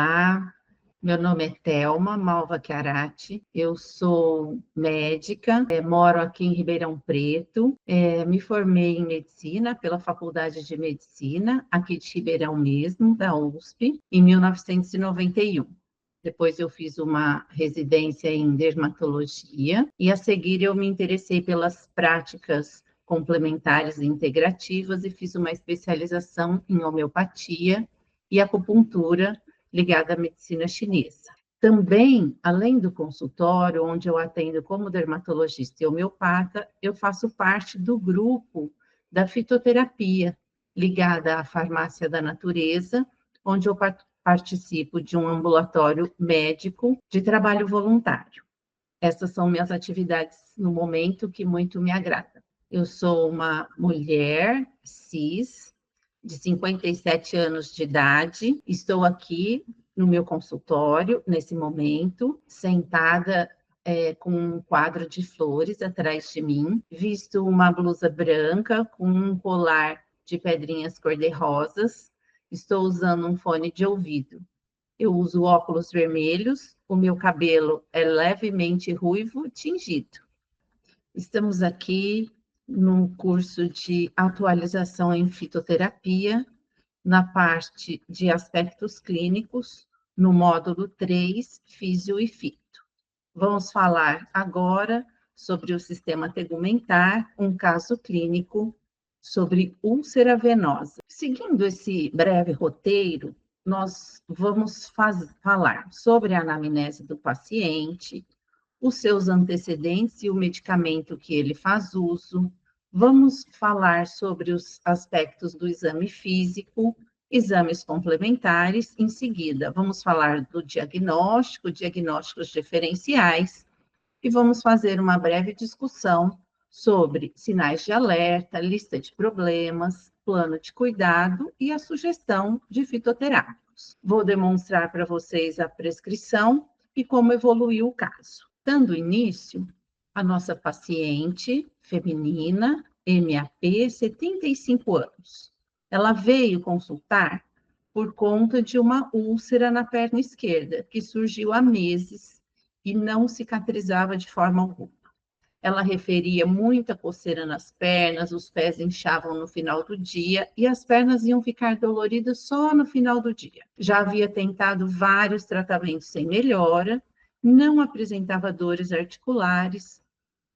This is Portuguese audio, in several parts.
Olá, meu nome é Thelma Malva Chiarati, eu sou médica, moro aqui em Ribeirão Preto, me formei em medicina pela Faculdade de Medicina, aqui de Ribeirão mesmo, da USP, em 1991. Depois eu fiz uma residência em dermatologia e a seguir eu me interessei pelas práticas complementares e integrativas e fiz uma especialização em homeopatia e acupuntura ligada à medicina chinesa. Também, além do consultório, onde eu atendo como dermatologista e homeopata, eu faço parte do grupo da fitoterapia, ligada à farmácia da natureza, onde eu participo de um ambulatório médico de trabalho voluntário. Essas são minhas atividades no momento que muito me agrada. Eu sou uma mulher cis, de 57 anos de idade, estou aqui no meu consultório, nesse momento, sentada com um quadro de flores atrás de mim, visto uma blusa branca com um colar de pedrinhas cor-de-rosas, estou usando um fone de ouvido. Eu uso óculos vermelhos, o meu cabelo é levemente ruivo tingido. Estamos aqui num curso de atualização em fitoterapia, na parte de aspectos clínicos, no módulo 3, Físio e Fito. Vamos falar agora sobre o sistema tegumentar, um caso clínico sobre úlcera venosa. Seguindo esse breve roteiro, nós vamos falar sobre a anamnese do paciente, os seus antecedentes e o medicamento que ele faz uso. Vamos falar sobre os aspectos do exame físico, exames complementares. Em seguida, vamos falar do diagnóstico, diagnósticos diferenciais, e vamos fazer uma breve discussão sobre sinais de alerta, lista de problemas, plano de cuidado e a sugestão de fitoterápicos. Vou demonstrar para vocês a prescrição e como evoluiu o caso. Dando início, a nossa paciente feminina, MAP, 75 anos. Ela veio consultar por conta de uma úlcera na perna esquerda, que surgiu há meses e não cicatrizava de forma alguma. Ela referia muita coceira nas pernas, os pés inchavam no final do dia e as pernas iam ficar doloridas só no final do dia. Já havia tentado vários tratamentos sem melhora, não apresentava dores articulares,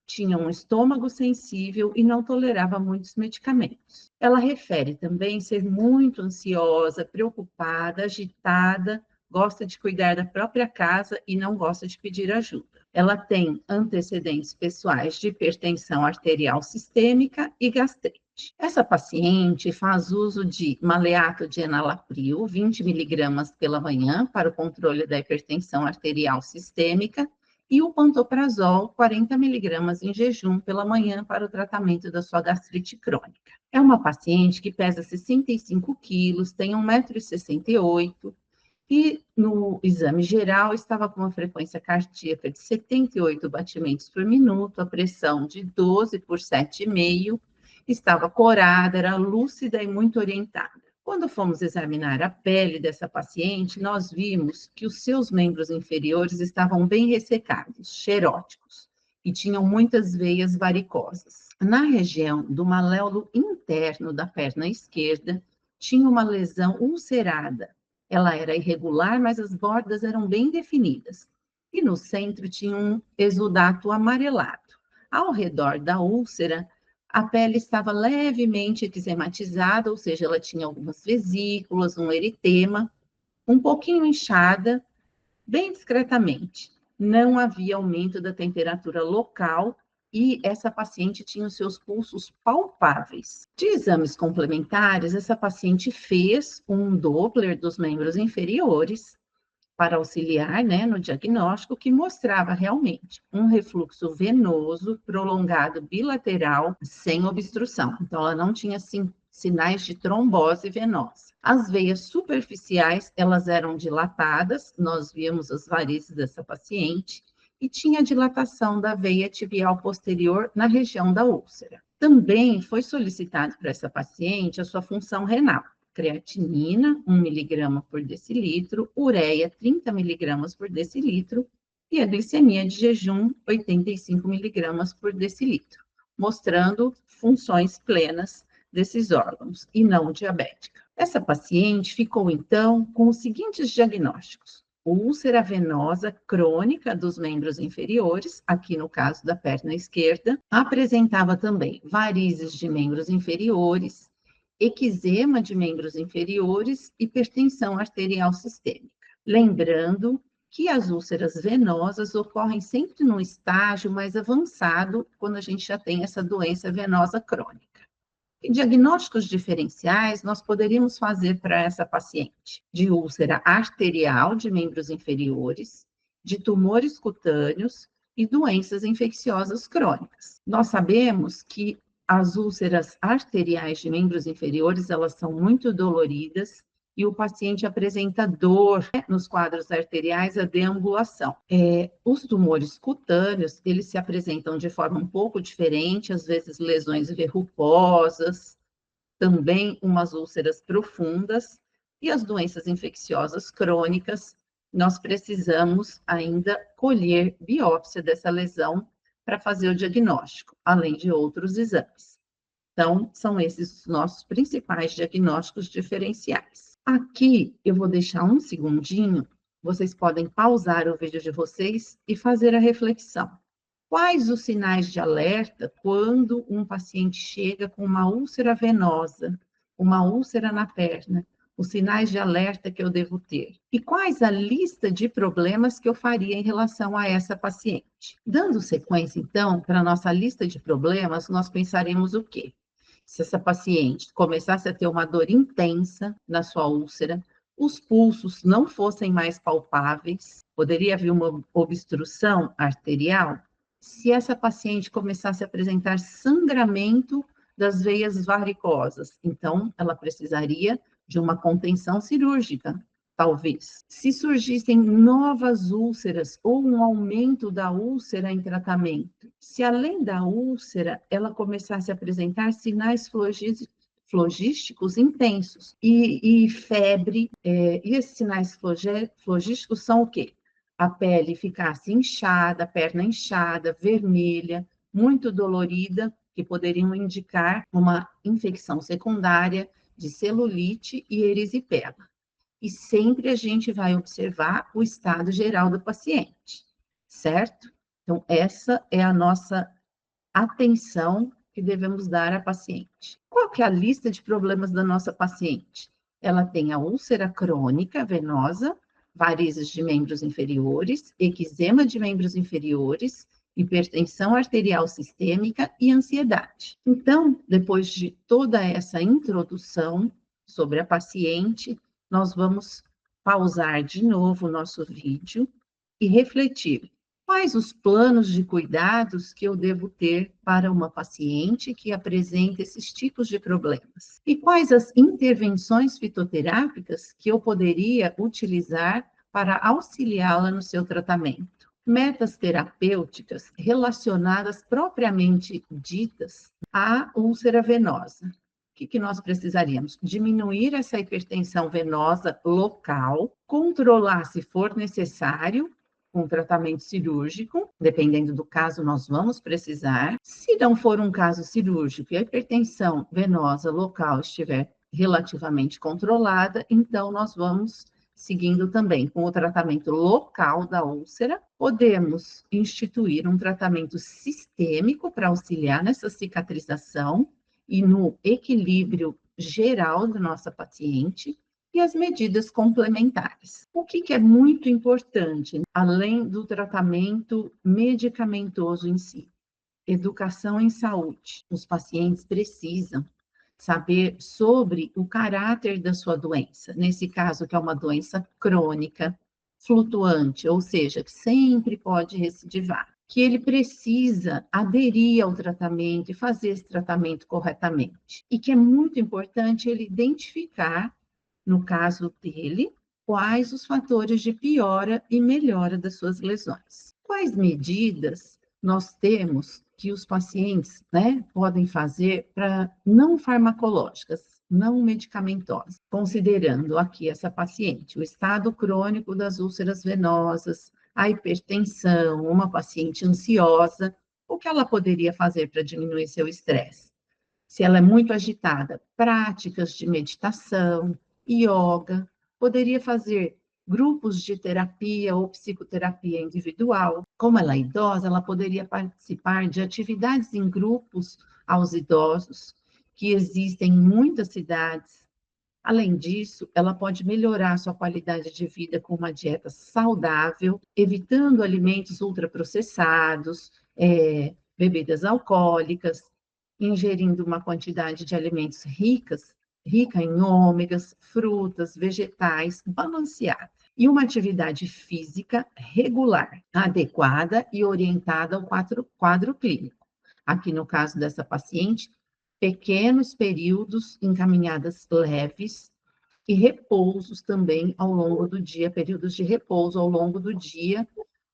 tinha um estômago sensível e não tolerava muitos medicamentos. Ela refere também ser muito ansiosa, preocupada, agitada, gosta de cuidar da própria casa e não gosta de pedir ajuda. Ela tem antecedentes pessoais de hipertensão arterial sistêmica e gastrite. Essa paciente faz uso de maleato de enalapril, 20 mg pela manhã, para o controle da hipertensão arterial sistêmica, e o pantoprazol, 40 mg em jejum pela manhã, para o tratamento da sua gastrite crônica. É uma paciente que pesa 65 quilos, tem 1,68 m, e no exame geral estava com uma frequência cardíaca de 78 batimentos por minuto, a pressão de 12 por 7,5, estava corada, era lúcida e muito orientada. Quando fomos examinar a pele dessa paciente, nós vimos que os seus membros inferiores estavam bem ressecados, xeróticos, e tinham muitas veias varicosas. Na região do maléolo interno da perna esquerda, tinha uma lesão ulcerada. Ela era irregular, mas as bordas eram bem definidas. E no centro tinha um exudato amarelado. Ao redor da úlcera, a pele estava levemente eczematizada, ou seja, ela tinha algumas vesículas, um eritema, um pouquinho inchada, bem discretamente. Não havia aumento da temperatura local e essa paciente tinha os seus pulsos palpáveis. De exames complementares, essa paciente fez um Doppler dos membros inferiores para auxiliar, no diagnóstico, que mostrava realmente um refluxo venoso prolongado bilateral sem obstrução. Então, ela não tinha sinais de trombose venosa. As veias superficiais, elas eram dilatadas, nós víamos as varizes dessa paciente, e tinha dilatação da veia tibial posterior na região da úlcera. Também foi solicitado para essa paciente a sua função renal. creatinina, 1 miligrama por decilitro, ureia, 30 miligramas por decilitro, e a glicemia de jejum, 85 miligramas por decilitro, mostrando funções plenas desses órgãos, e não diabética. Essa paciente ficou, então, com os seguintes diagnósticos: úlcera venosa crônica dos membros inferiores, aqui no caso da perna esquerda, apresentava também varizes de membros inferiores, eczema de membros inferiores, hipertensão arterial sistêmica. Lembrando que as úlceras venosas ocorrem sempre num estágio mais avançado, quando a gente já tem essa doença venosa crônica. Que diagnósticos diferenciais nós poderíamos fazer para essa paciente? De úlcera arterial de membros inferiores, de tumores cutâneos e doenças infecciosas crônicas. Nós sabemos que as úlceras arteriais de membros inferiores, elas são muito doloridas, e o paciente apresenta dor, né, nos quadros arteriais, a deambulação. Os tumores cutâneos, eles se apresentam de forma um pouco diferente, às vezes lesões verrucosas, também umas úlceras profundas, e as doenças infecciosas crônicas, nós precisamos ainda colher biópsia dessa lesão para fazer o diagnóstico, além de outros exames. Então, são esses os nossos principais diagnósticos diferenciais. Aqui eu vou deixar um segundinho, vocês podem pausar o vídeo de vocês e fazer a reflexão. Quais os sinais de alerta quando um paciente chega com uma úlcera venosa, uma úlcera na perna? Os sinais de alerta que eu devo ter? E quais a lista de problemas que eu faria em relação a essa paciente? Dando sequência, então, para a nossa lista de problemas, nós pensaremos o quê? Se essa paciente começasse a ter uma dor intensa na sua úlcera, os pulsos não fossem mais palpáveis, poderia haver uma obstrução arterial. Se essa paciente começasse a apresentar sangramento das veias varicosas, então ela precisaria de uma contenção cirúrgica, talvez. Se surgissem novas úlceras ou um aumento da úlcera em tratamento, se além da úlcera ela começasse a apresentar sinais flogísticos intensos e febre, e esses sinais flogísticos são o quê? A pele ficasse inchada, a perna inchada, vermelha, muito dolorida, que poderiam indicar uma infecção secundária de celulite e erisipela. E sempre a gente vai observar o estado geral do paciente, certo? Então, essa é a nossa atenção que devemos dar à paciente. Qual que é a lista de problemas da nossa paciente? Ela tem a úlcera crônica venosa, varizes de membros inferiores, eczema de membros inferiores, hipertensão arterial sistêmica e ansiedade. Então, depois de toda essa introdução sobre a paciente, nós vamos pausar de novo o nosso vídeo e refletir. Quais os planos de cuidados que eu devo ter para uma paciente que apresenta esses tipos de problemas? E quais as intervenções fitoterápicas que eu poderia utilizar para auxiliá-la no seu tratamento? Metas terapêuticas relacionadas propriamente ditas à úlcera venosa. O que nós precisaríamos? Diminuir essa hipertensão venosa local, controlar se for necessário, um tratamento cirúrgico, dependendo do caso, nós vamos precisar. Se não for um caso cirúrgico e a hipertensão venosa local estiver relativamente controlada, então nós vamos seguindo também com o tratamento local da úlcera. Podemos instituir um tratamento sistêmico para auxiliar nessa cicatrização e no equilíbrio geral da nossa paciente, e as medidas complementares. O que é muito importante, além do tratamento medicamentoso em si? Educação em saúde. Os pacientes precisam saber sobre o caráter da sua doença, nesse caso que é uma doença crônica, flutuante, ou seja, que sempre pode recidivar, que ele precisa aderir ao tratamento e fazer esse tratamento corretamente, e que é muito importante ele identificar, no caso dele, quais os fatores de piora e melhora das suas lesões. Quais medidas nós temos que os pacientes, né, podem fazer para não farmacológicas? não medicamentosas, considerando aqui essa paciente, o estado crônico das úlceras venosas, a hipertensão, uma paciente ansiosa, o que ela poderia fazer para diminuir seu estresse? Se ela é muito agitada, práticas de meditação, yoga, poderia fazer grupos de terapia ou psicoterapia individual. Como ela é idosa, ela poderia participar de atividades em grupos aos idosos, que existem em muitas cidades. Além disso, ela pode melhorar sua qualidade de vida com uma dieta saudável, evitando alimentos ultraprocessados, bebidas alcoólicas, ingerindo uma quantidade de alimentos rica em ômegas, frutas, vegetais, balanceada. E uma atividade física regular, adequada e orientada ao quadro clínico. Aqui no caso dessa paciente, pequenos períodos em caminhadas leves e repousos também ao longo do dia, períodos de repouso ao longo do dia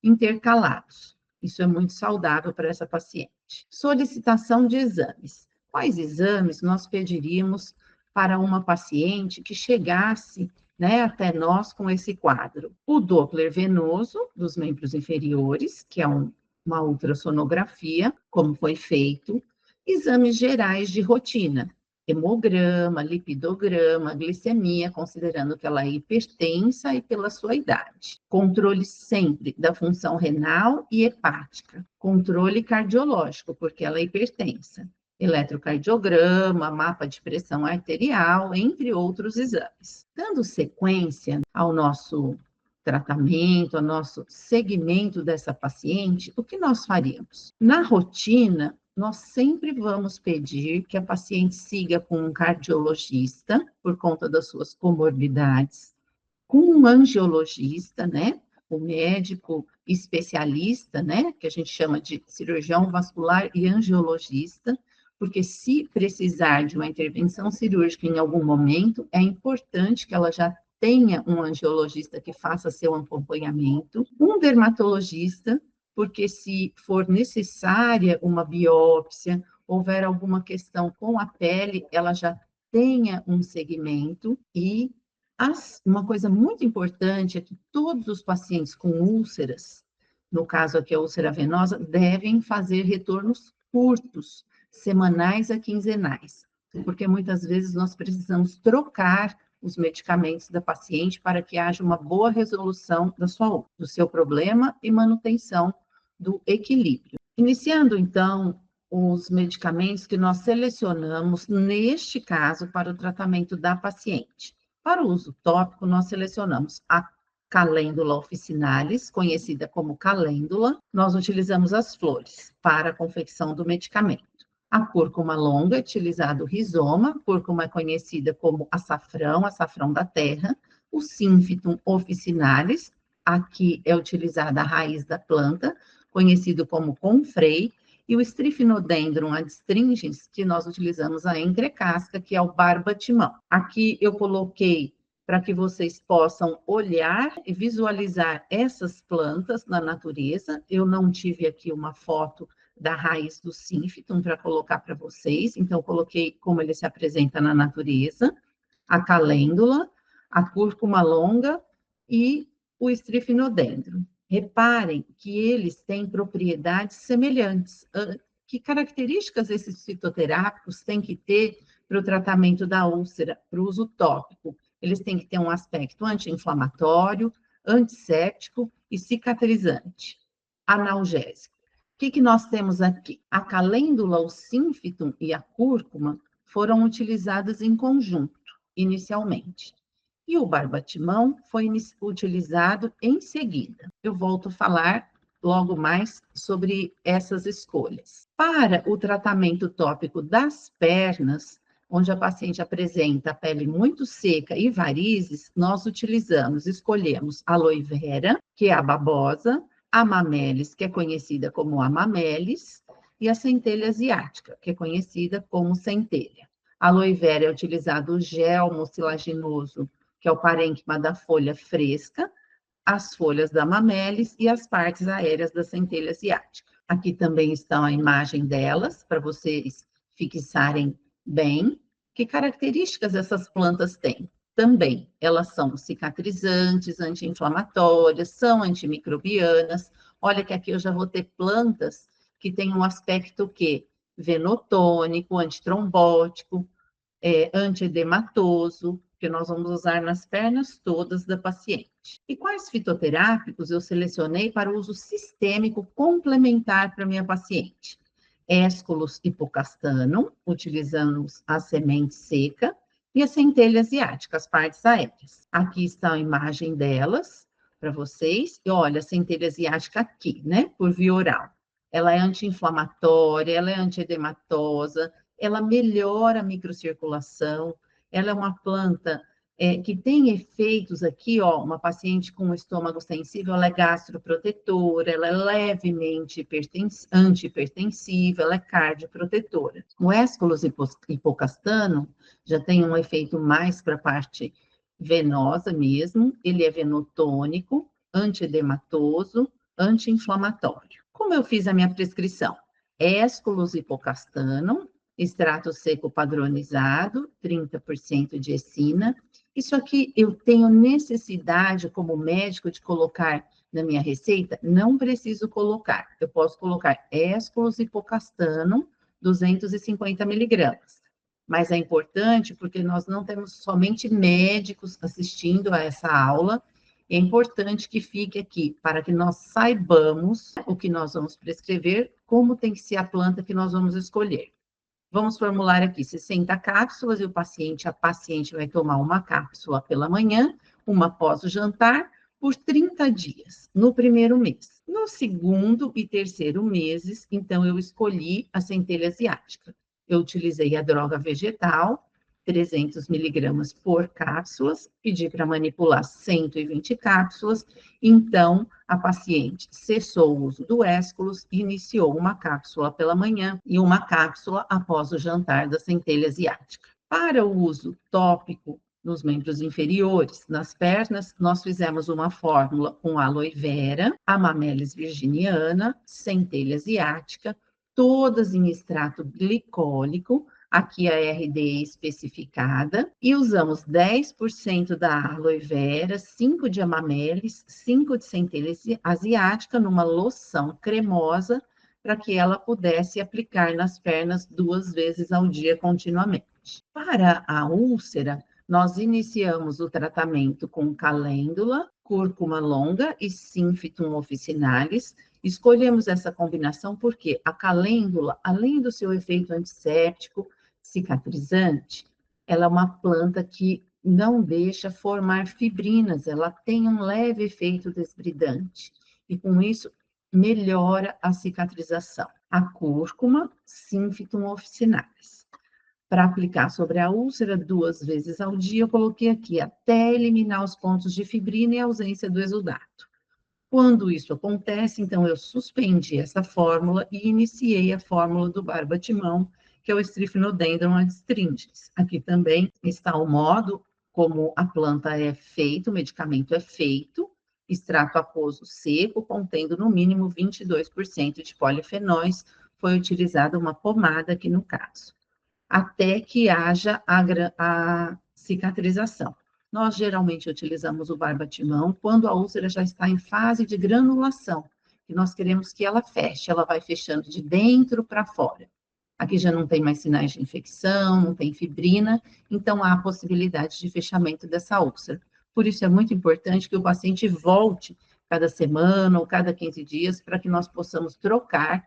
intercalados. Isso é muito saudável para essa paciente. Solicitação de exames. Quais exames nós pediríamos para uma paciente que chegasse, né, até nós com esse quadro? O Doppler venoso dos membros inferiores, que é uma ultrassonografia, como foi feito, exames gerais de rotina, hemograma, lipidograma, glicemia, considerando que ela é hipertensa e pela sua idade. Controle sempre da função renal e hepática. Controle cardiológico, porque ela é hipertensa. Eletrocardiograma, mapa de pressão arterial, entre outros exames. Dando sequência ao nosso tratamento, ao nosso segmento dessa paciente, o que nós faríamos? Na rotina, nós sempre vamos pedir que a paciente siga com um cardiologista, por conta das suas comorbidades, com um angiologista, né? O médico especialista, né? Que a gente chama de cirurgião vascular e angiologista, porque se precisar de uma intervenção cirúrgica em algum momento, é importante que ela já tenha um angiologista que faça seu acompanhamento, um dermatologista, porque se for necessária uma biópsia, houver alguma questão com a pele, ela já tenha um segmento. E uma coisa muito importante é que todos os pacientes com úlceras, no caso aqui a úlcera venosa, devem fazer retornos curtos, semanais a quinzenais, porque muitas vezes nós precisamos trocar os medicamentos da paciente para que haja uma boa resolução do seu problema e manutenção do equilíbrio. Iniciando, então, os medicamentos que nós selecionamos, neste caso, para o tratamento da paciente. Para o uso tópico, nós selecionamos a calêndula officinalis, conhecida como calêndula. Nós utilizamos as flores para a confecção do medicamento. A cúrcuma longa é utilizado o rizoma, a cúrcuma é conhecida como açafrão da terra. O sínfitum officinalis, aqui é utilizada a raiz da planta, conhecido como confrei, e o Stryphinodendron adstringens, que nós utilizamos a entrecasca, que é o barbatimão. Aqui eu coloquei para que vocês possam olhar e visualizar essas plantas na natureza. Eu não tive aqui uma foto da raiz do sínfitum para colocar para vocês, então eu coloquei como ele se apresenta na natureza, a calêndula, a cúrcuma longa e o Stryphinodendron. Reparem que eles têm propriedades semelhantes. Que características esses fitoterápicos têm que ter para o tratamento da úlcera, para o uso tópico? Eles têm que ter um aspecto anti-inflamatório, antisséptico e cicatrizante, analgésico. O que nós temos aqui? A calêndula, o sínfitum e a cúrcuma foram utilizadas em conjunto, inicialmente. E o barbatimão foi utilizado em seguida. Eu volto a falar logo mais sobre essas escolhas. Para o tratamento tópico das pernas, onde a paciente apresenta a pele muito seca e varizes, nós escolhemos a aloe vera, que é a babosa, a mamelis, que é conhecida como a mamelis, e a centelha asiática, que é conhecida como centelha. A aloe vera é utilizado o gel mucilaginoso, que é o parênquima da folha fresca, as folhas da mamelis e as partes aéreas da centelha asiática. Aqui também está a imagem delas, para vocês fixarem bem, Que características essas plantas têm? Também, elas são cicatrizantes, anti-inflamatórias, são antimicrobianas. Olha que aqui eu já vou ter plantas que têm um aspecto que venotônico, antitrombótico, antiedematoso, que nós vamos usar nas pernas todas da paciente. E quais fitoterápicos eu selecionei para uso sistêmico complementar para minha paciente? Esculus hipocastanum, utilizamos a semente seca, e a centelha asiática, as partes aéreas. Aqui está a imagem delas para vocês. E olha, a centelha asiática aqui, né, por via oral. Ela é anti-inflamatória, ela é antiedematosa, ela melhora a microcirculação, ela é uma planta que tem efeitos aqui, ó, uma paciente com estômago sensível, ela é gastroprotetora, ela é levemente antihipertensiva, ela é cardioprotetora. O Aesculus hipocastanum já tem um efeito mais para a parte venosa mesmo, ele é venotônico, antiedematoso, anti-inflamatório. Como eu fiz a minha prescrição? Aesculus hipocastanum, extrato seco padronizado, 30% de essina. Isso aqui eu tenho necessidade, como médico, de colocar na minha receita? Não preciso colocar. Eu posso colocar Aesculus hipocastanum, 250 miligramas. Mas é importante porque nós não temos somente médicos assistindo a essa aula. É importante que fique aqui para que nós saibamos o que nós vamos prescrever, como tem que ser a planta que nós vamos escolher. Vamos formular aqui 60 cápsulas e a paciente vai tomar uma cápsula pela manhã, uma após o jantar, por 30 dias, no primeiro mês. No segundo e terceiro meses, então, eu escolhi a centelha asiática. Eu utilizei a droga vegetal, 300 miligramas por cápsulas, pedi para manipular 120 cápsulas, então a paciente cessou o uso do Aesculus e iniciou uma cápsula pela manhã e uma cápsula após o jantar da centelha asiática. Para o uso tópico nos membros inferiores, nas pernas, nós fizemos uma fórmula com aloe vera, amamelis virginiana, centelha asiática, todas em extrato glicólico, aqui a RDE especificada, e usamos 10% da aloe vera, 5 de amamelis, 5 de centelha asiática, numa loção cremosa, para que ela pudesse aplicar nas pernas 2 vezes ao dia continuamente. Para a úlcera, nós iniciamos o tratamento com calêndula, cúrcuma longa e Symphytum officinalis. Escolhemos essa combinação porque a calêndula, além do seu efeito antisséptico, cicatrizante, ela é uma planta que não deixa formar fibrinas, ela tem um leve efeito desbridante, e com isso melhora a cicatrização. A cúrcuma, Symphytum officinalis. Para aplicar sobre a úlcera 2 vezes ao dia, eu coloquei aqui até eliminar os pontos de fibrina e ausência do exudato. Quando isso acontece, então eu suspendi essa fórmula e iniciei a fórmula do barbatimão, que é o Stryphnodendron adstringens. Aqui também está o modo como a planta é feita, o medicamento é feito, extrato aquoso seco, contendo no mínimo 22% de polifenóis, foi utilizada uma pomada aqui no caso, até que haja a cicatrização. Nós geralmente utilizamos o barbatimão quando a úlcera já está em fase de granulação, e nós queremos que ela feche, ela vai fechando de dentro para fora. Aqui já não tem mais sinais de infecção, não tem fibrina, então há a possibilidade de fechamento dessa úlcera. Por isso é muito importante que o paciente volte cada semana ou cada 15 dias para que nós possamos trocar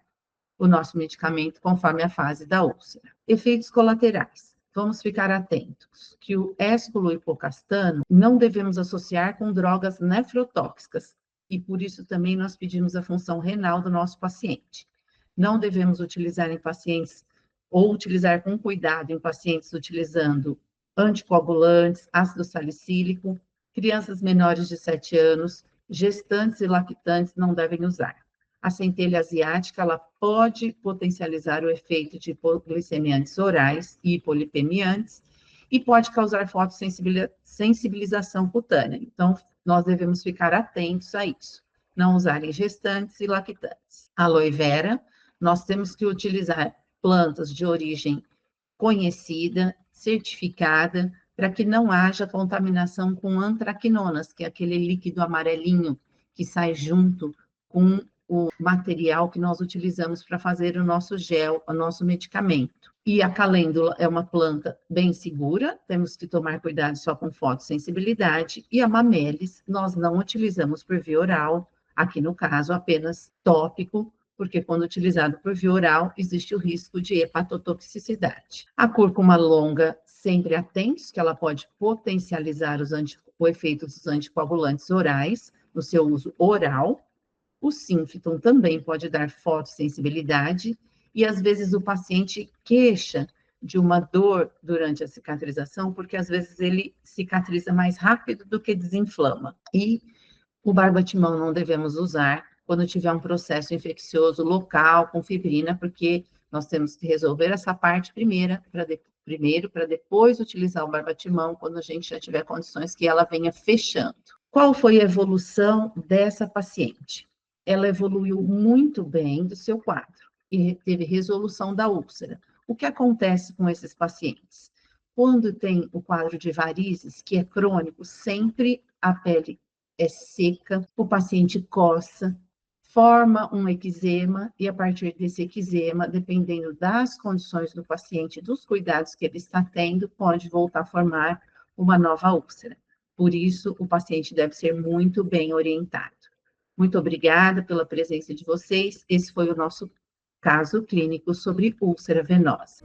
o nosso medicamento conforme a fase da úlcera. Efeitos colaterais. Vamos ficar atentos que o Aesculus hipocastanum não devemos associar com drogas nefrotóxicas, e por isso também nós pedimos a função renal do nosso paciente. Não devemos utilizar em pacientes, ou utilizar com cuidado em pacientes utilizando anticoagulantes, ácido salicílico, crianças menores de 7 anos, gestantes e lactantes não devem usar. A centelha asiática, ela pode potencializar o efeito de hipoglicemiantes orais e hipolipemiantes e pode causar fotossensibilização cutânea. Então, nós devemos ficar atentos a isso. Não usar em gestantes e lactantes. Aloe vera, nós temos que utilizar plantas de origem conhecida, certificada para que não haja contaminação com antraquinonas, que é aquele líquido amarelinho que sai junto com o material que nós utilizamos para fazer o nosso gel, o nosso medicamento. E a calêndula é uma planta bem segura, temos que tomar cuidado só com fotossensibilidade, e a mamelis nós não utilizamos por via oral, aqui no caso apenas tópico, porque quando utilizado por via oral, existe o risco de hepatotoxicidade. A cúrcuma longa, sempre atentos, que ela pode potencializar o efeito dos anticoagulantes orais, no seu uso oral. O Synfton também pode dar fotossensibilidade, e às vezes o paciente queixa de uma dor durante a cicatrização, porque às vezes ele cicatriza mais rápido do que desinflama. E o barbatimão não devemos usar quando tiver um processo infeccioso local com fibrina, porque nós temos que resolver essa parte primeiro, para depois utilizar o barbatimão quando a gente já tiver condições que ela venha fechando. Qual foi a evolução dessa paciente? Ela evoluiu muito bem do seu quadro e teve resolução da úlcera. O que acontece com esses pacientes? Quando tem o quadro de varizes, que é crônico, sempre a pele é seca, o paciente coça, forma um eczema, e a partir desse eczema, dependendo das condições do paciente, dos cuidados que ele está tendo, pode voltar a formar uma nova úlcera. Por isso, o paciente deve ser muito bem orientado. Muito obrigada pela presença de vocês. Esse foi o nosso caso clínico sobre úlcera venosa.